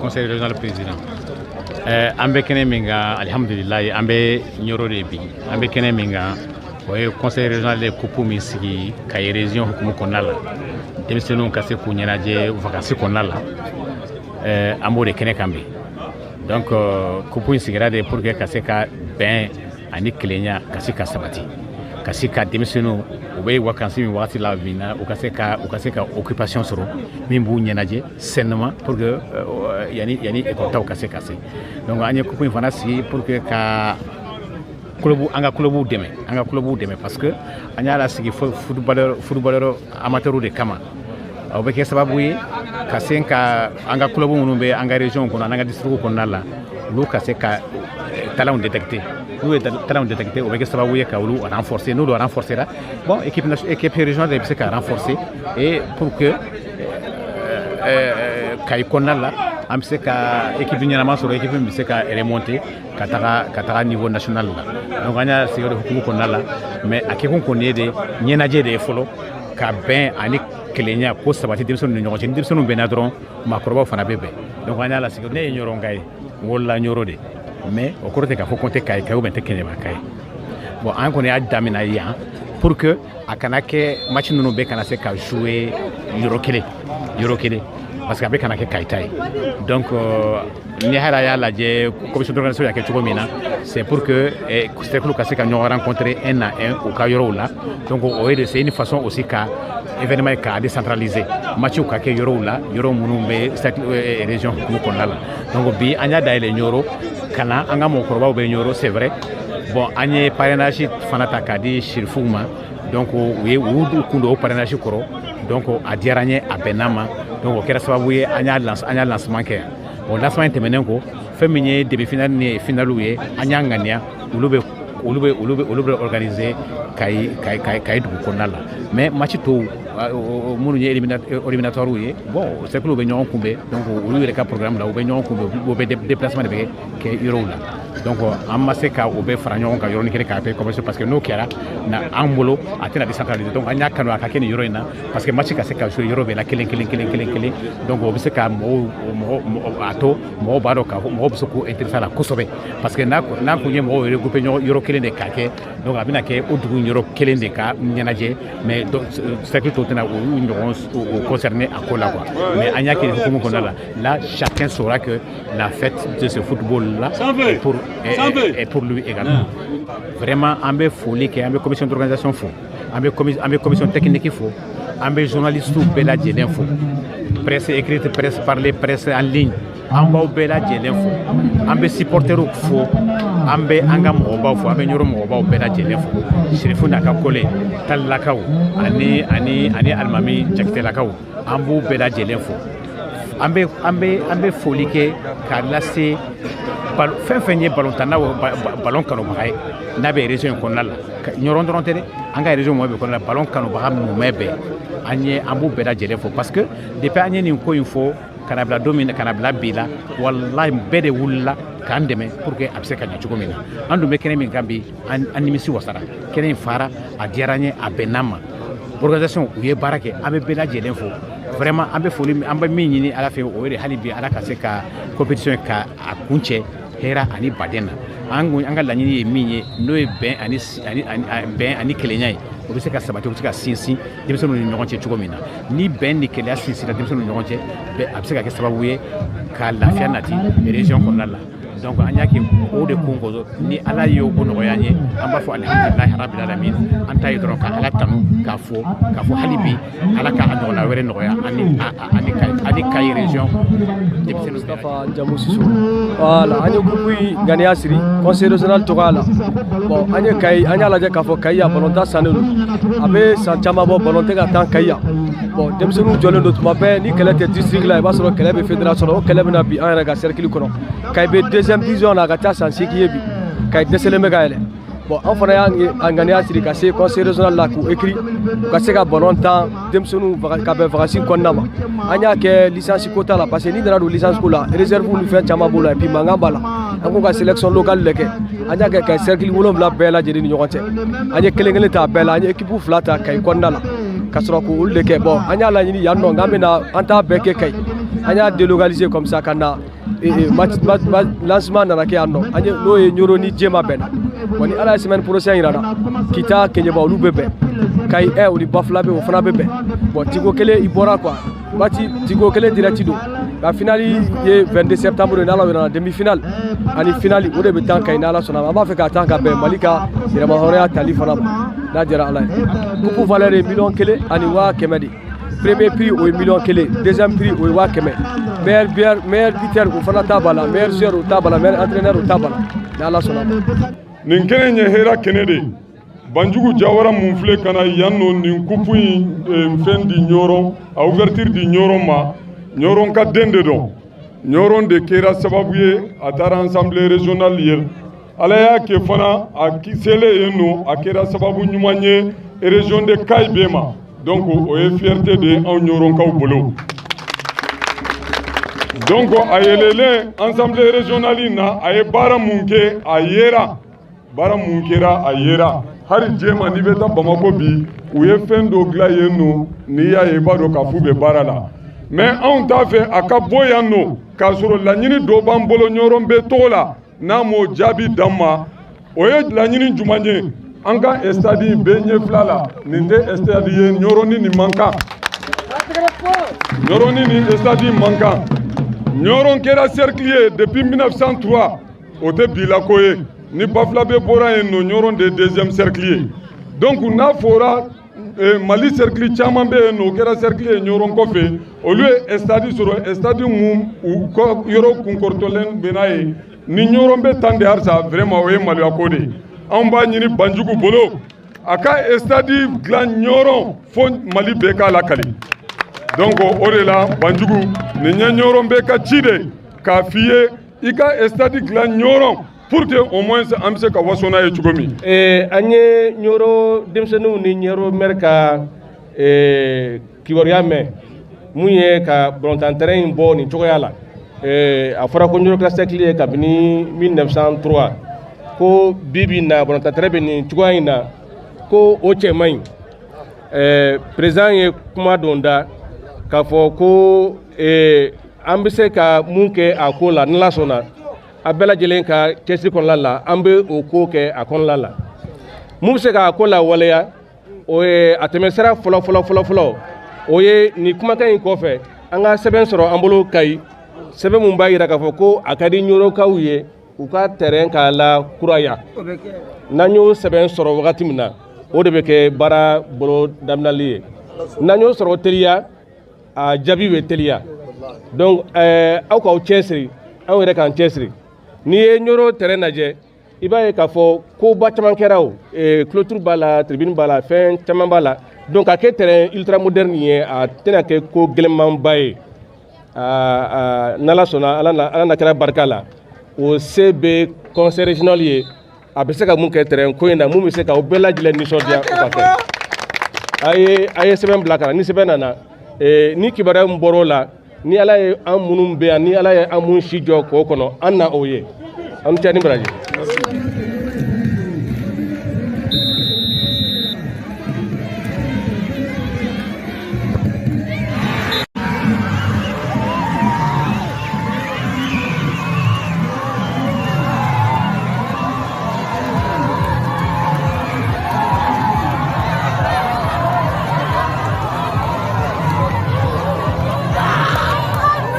Conseil régional président. Ambe kene minga alhamdulillah ambe nyoro de bi ambe kene minga o conseil régional de coupe misigi kay région hukumu konala demsenu kase ku nyanaje vacances konala ambo de kene kambe donc coupe misigi de pour que kase ka ben ani klenya kase ka sabati kase ka demsenu oubé vacances mi wati la vina o kase ka occupation soro mimbu nyanaje sainement pour que yani école kase donc anya coupe fana si pour que ka club anga club deme parce que anya la sigi footballeur amateur de kama o be ke sababu yi kase ka anga club munumbe anga région ko anga district ko nala lu kase ka talent détecté nous talent détecté o be ke sababu yi ka lu renforcer nous doit renforcer là bon équipe régionale de ka renforcer et pour que kay konala am se ka équipe nyama sur équipe mi se ka remonter katara niveau national là donc anya se yo hukumu konala mais akikon konede nyenaje de folo ka ben ani kelenya ko sabati demson no nyonje demson be na dron makroba fana bebe donc anya la se ne nyoro ngai wala nyoro de mais o korte ka fo compter kay o ben te kenye ba kay bon an ko ne adamina ya pour que akanake match no be kana se ka jouer euro kele parce que avec anake kaitai donc ni hala ya la je commission d'organisation ya kechuko mina c'est pour que c'est que le ka nous rencontrer un à un au Kayoro là donc c'est une façon aussi ka événement ka décentralisé match au ka ke yoro là yoro munumbe région ko konala donc bi anya daile nyoro kana anga mo korba o be nyoro c'est vrai bon anye parrainage fanata kadi shirfuma donc oui wudu kundo parrainage koro donc a diaranye a benama donc o kera sababu ye anya lancement ke o lancement temenen ko feminye demi final ni finalu ye anya ngania ulube organiser kay du konala mais match to munu ye éliminatoire ye bon c'est que le be ñon kumbe donc ulu le ka programme là o be ñon kumbe o be déplacement de be ke euro là donc amase ka o be fara ñon ka yoro ni kele ka pe comme parce que no kera na ambolo atena décentralisé donc anya kanu aka ken euro ina parce que match ka se ka sur euro be la kelen donc o be se ka mo ato mo baro ka mo be se ko intéressant la kosobe parce que na ko nyemo regrouper euro kelen de ka ke donc abina ke o dugu euro kelen de ka nyanaje mais donc c'est que tout na ou concerné à quoi là mais anya qui hukumu konala là chacun saura que la fête de ce football là est pour lui également vraiment ambe folie que ambe commission d'organisation fo ambe commission technique fo ambe journaliste tout bela l'info presse écrite presse parlée presse en ligne amba bela l'info ambe supporter fo ambe anga moba fo ambe nyoro moba bela l'info shirifu nakakole talakaw ani almami jaktelakaw ambu bela l'info ambe folie que karlase fenye ballon tana ballon kanu baay na be région konala nyoron doronté anga région mo be konala ballon kanu baam mo mebe anye ambu bela l'info parce que depuis anye ni ko info kanabla domine kanabla bila wallahi bede wulla kandeme pour que abse kanya chukomina andu mekene min gambi animisi wasara kene fara a diaranye a benama organisation uye barake abe bela l'info vraiment ambe foli ambe minini ala fe o re halibi ala kaseka compétition ka akunche hera ani badena anga lanyini minye no ben ani kelenyai o se ka sabati o se ka sinsi demso no nyonche chukomina ni ben ni kele sinsi la demso no nyonche be abse ka sababu ye ka lafia nati région konala donc an y'a kɛ o de kun kɔsɔ ni ala y'o ko nɔgɔya an ye an b'a fɔ alhamdulilahi rabbil alamin an ta ye dɔrɔn ka ala tanu k'a fɔ hali bi ala ka a ɲɔgɔnna wɛrɛ nɔgɔya ani Kayi région Mustafa Jamu Siso voilà an ye groupe ganiya siri conseil régional tɔgɔya la bon an ye Kayi an y'a lajɛ k'a fɔ Kayi balontan sannen don a bɛ san caman bɔ balon tɛ ka taa Kayi bon denmisɛnninw jɔlen don tuma bɛɛ ni kɛlɛ tɛ district la i b'a sɔrɔ kɛlɛ bɛ fédération la o kɛlɛ bɛna bi an yɛrɛ ka cercle kɔnɔ Kayi bɛ deuxième division na a ka taa san 8 ye bi Kayi dɛsɛlen bɛ ka yɛlɛ bon an fana y'an ganiya siri ka se conseil régional la k'u écrit ka se ka ballon tan denmisɛnninw ka bɛn vacances kɔnɔna ma an y'a kɛ licence ko t'a la parce que n'i nana don licence ko la réserve ni fɛn caman b'o la et puis mankan b'a la an ko ka sélection locale de kɛ an y'a kɛ ka cercle 7 bɛɛ lajɛlen ni ɲɔgɔn cɛ an ye kelen ta bɛɛ la an ye équipe 2 ta Kayi kɔnɔna la ka sɔrɔ k'olu de kɛ bon an y'a laɲini yan nɔ k'an bɛna an t'a bɛɛ kɛ Kayi an y'a délocaliser comme ça ka na lancement nana kɛ yan nɔ an ye n'o ye Ɲoro ni Jema bɛnna bon ni ala ye semaine prochaine yira na Kita Keɲeba olu bɛ bɛn Kayi o ni Bafula bɛ o fana bɛ bɛn bon tigo kelen i bɔra quoi waati tigo kelen direct don la finale ye 22 septembre ye n'ala yira na demi finale ani finale o de bɛ taa Kayi n'ala sɔnna an b'a fɛ ka taa ka bɛn Mali ka yɛrɛmahɔrɔnya tali fana ma n'a diyara ala ye coupe valeur ye 1,100,000 ani 500,000 de premier prix o ye 1,100,000 deuxième prix o ye 500,000 meilleur buteur o fana t'a bala meilleur joueur o t'a bala meilleur entraîneur o t'a bala n'ala sɔnna nin kɛnɛ ye hera kɛnɛ de Banjugu Jawara mun filɛ ka na yan nɔ nin coupe in fɛn di Ɲɔrɔn a ouverture di Ɲɔrɔn ma Ɲɔrɔn ka den de dɔn Ɲɔrɔn de kɛra sababu ye a taara assemblée régionale ye ala y'a kɛ fana a selen yen nɔ a kɛra sababu ɲuman ye région de Kayi bɛɛ ma donc o ye fierté de anw Ɲɔrɔnkaw bolo donc a yɛlɛlen assemblée régionale in na a ye baara mun kɛ a yera baara mun kɛra a yera hali Jema n'i bɛ taa Bamako bi u ye fɛn dɔ dilan yen nɔ n'i y'a ye i b'a dɔn k'a fɔ u bɛ baara la mais anw t'a fɛ a ka bɔ yan nɔ k'a sɔrɔ laɲini dɔ b'an bolo Ɲɔrɔn bɛ togo la n'a m'o jaabi d'an ma o ye laɲini jumɛn ye an ka stade bɛɛ ɲɛfila la nin tɛ stade ye Ɲɔrɔnin nin man kan Ɲɔrɔnin nin stade man kan Ɲɔrɔn kɛra cercle ye depuis 1903 o tɛ bi la ko ye ni Bafula bɛ bɔra yen nɔ Ɲɔrɔn de deuxième cercle ye donc n'a fɔra Mali cercle caman bɛ yen nɔ o kɛra cercle ye Ɲɔrɔn kɔfɛ olu ye stade sɔrɔ stade mun u ka yɔrɔ kunkɔrɔtɔlen bɛ n'a ye ni Ɲɔrɔn bɛ tan de halisa vraiment o ye maloya ko de anw b'a ɲini Banjugu bolo a ka stade dilan Ɲɔrɔn fo Mali bɛɛ k'a lakali donc o de la Banjugu nin ye Ɲɔrɔn bɛɛ ka ci de k'a f'i ye i ka stade dilan Ɲɔrɔn pour que au moins an bɛ se ka waso n'a ye cogo min. an ye Ɲoro denmisɛnninw ni Ɲoro maire ka kibaruya mɛn mun ye ka balontan terrain in bɔ nin cogoya la a fɔra ko Ɲoro kɛra cercle ye kabini 1903 ko bi bi in na balontan terrain bɛ nin cogoya in na ko o cɛ man ɲi président ye kuma dɔ da k'a fɔ ko an bɛ se ka mun kɛ a ko la n'Ala sɔnna a bɛɛ lajɛlen ka cɛsiri kɔnɔna la an bɛ o ko kɛ a kɔnɔna la mun bɛ se k'a ko la waleya o ye a tɛmɛsira fɔlɔ o ye nin kumakan in kɔfɛ an ka sɛbɛn sɔrɔ an bolo Kayi sɛbɛn mun b'a jira k'a fɔ ko a ka di Ɲorokaw ye u ka terrain k'a la kuraya n'an y'o sɛbɛn sɔrɔ wagati min na o de bɛ kɛ baara bolo daminɛli ye n'an y'o sɔrɔ teliya a jaabi bɛ teliya donc aw k'aw cɛsiri anw yɛrɛ k'an cɛsiri n'i ye Ɲoro terrain lajɛ i b'a ye k'a fɔ koba caman kɛra o clôture b'a la tribune b'a la fɛn caman b'a la donc a kɛ terrain ultra moderne ye a tɛna kɛ ko gɛlɛnmanba ye n'Ala sɔnna Ala na kɛra barika la o se bɛ conseil régional ye a bɛ se ka mun kɛ terrain ko in na mun bɛ se k'aw bɛɛ lajɛlen nisɔndiya o ka kɛ a ye sɛbɛn bila ka na ni sɛbɛn nana ni kibaruya min bɔr'o la ni Ala ye an minnu bɛ yan ni Ala ye an mun si jɔ k'o kɔnɔ an na o ye an tɛ ni baraji